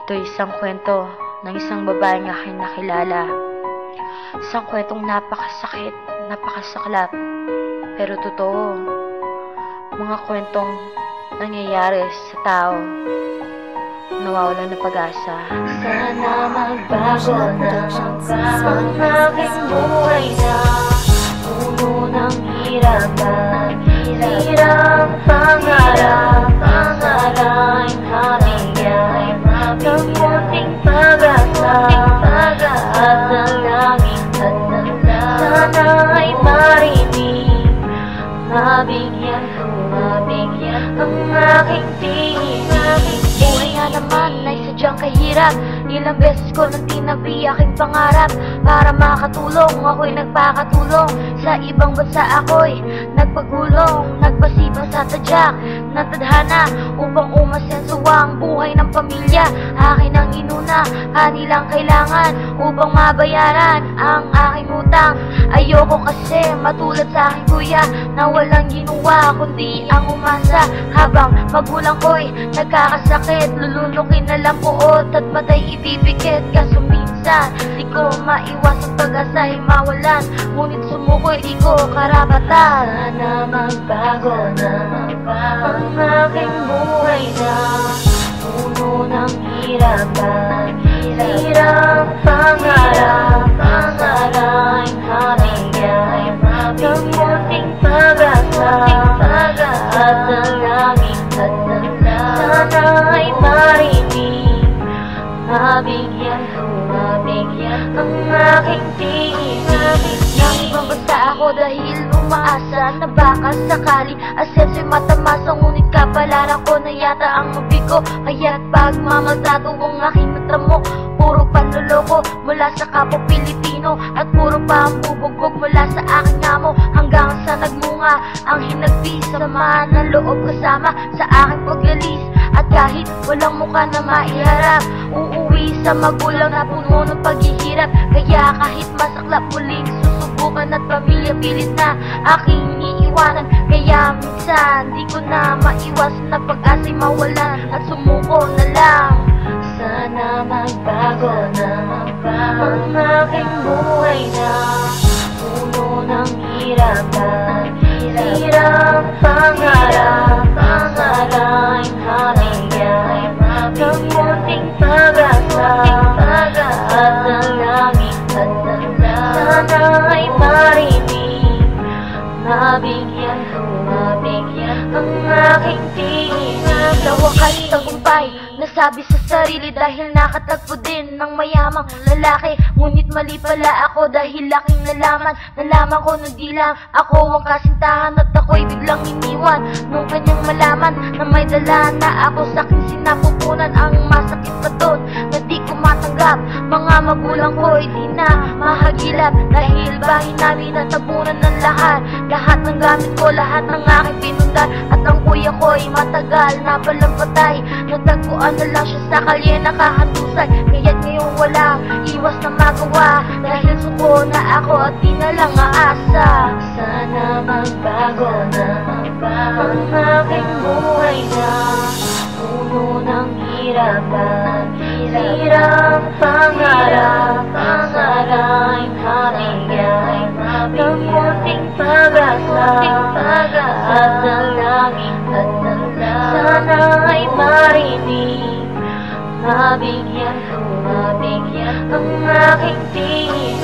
Ito'y isang kwento ng isang babaeng aking nakilala. Isang kwentong napakasakit, napakasaklap, pero totoo. Mga kwentong nangyayari sa tao nawawalan ng pag-asa. Sana magbago na ang aking buhay na puno ng hirapan. Hirang pangarap, pangarap habigay ng munting pag-asa at dalangin. Sana ay marinig, mabigyan ang aking tingin. Buhay nga naman ay sadyang kahirap. Ilang beses ko nang tinabi aking pangarap para makatulong. Ako'y nagpakatulong sa ibang bansa. Ako'y nagpagulong, nagpasibang sa tadyak ng tadhana upang umasenso ang buhay ng pamilya. Akin ang inuna, kanilang kailangan upang mabayaran ang aking utang. Ayoko kasi matulad sa aking kuya na walang ginawa kundi ang umasa. Habang magulang ko'y nagkakasakit, lulunukin na lang puot at matay ibibigit. Kaso minsan di ko maiwas ang pag-asa'y mawalan, ngunit sumuko'y di ko karapatan. Sana magbago na ang aking buhay na puno ng hirapan. Hirang pangarap, pangarap habigay ng munting pag-asa at dalangin. Sana ay marinig, mabigyan ang aking tingin. Nang ibang bansa ako dahil umaasa na baka sakali asenso'y matamasa, ngunit kapalaran ko na yata ang mabigo. Kaya't pagmamaltrato ang aking natamo, puro panloloko mula sa kapwa Pilipino at puro pambubugbog mula sa aking amo, hanggang sa nagmunga ang hinagpis. Sama ng loob kasama sa aking paglalis, at kahit walang mukha na maiharap, uuwi sa magulang na puno ng paghihirap. Kaya kahit masaklap, muling susubukan at pamilya pilit na aking iiwanan. Kaya minsan di ko na maiwas na pag-asa'y mawalan at sumuko na lang. Sana magbago na ang aking buhay na puno ng hirapan. Hirang pangarap, pangarap habigay ng munting pag-asa at dalangin. Sana ay marinig, mabigyan ang aking tingin. Sa wakas tagumpay, nasabi sa sarili dahil nakatagpo din ng mayamang lalaki. Ngunit mali pala ako dahil laking nalaman ko na di lang ako ang kasintahan, at ako'y biglang iniwan nung kanyang malaman na may dala na ako sa aking sinapupunan. Ang masakit pa doon na di ko matanggap, mga magulang ko di na mahagilap dahil bahay namin natabunan ng lahat ng gamit ko, lahat ng aking pinundan. At ang kuya ko'y matagal na palang patay, natagpuan na lang siya sa kalye nakahandusay. Kaya't ngayon walang iwas na magawa dahil suko na ako at di na lang aasa. Sana magbago na ang aking buhay na puno ng hirapan. Hirang pangarap, pangarap habigay ng munting pag-asa at dalangin. Sana ay marinig, mabigyan ang aking tingin.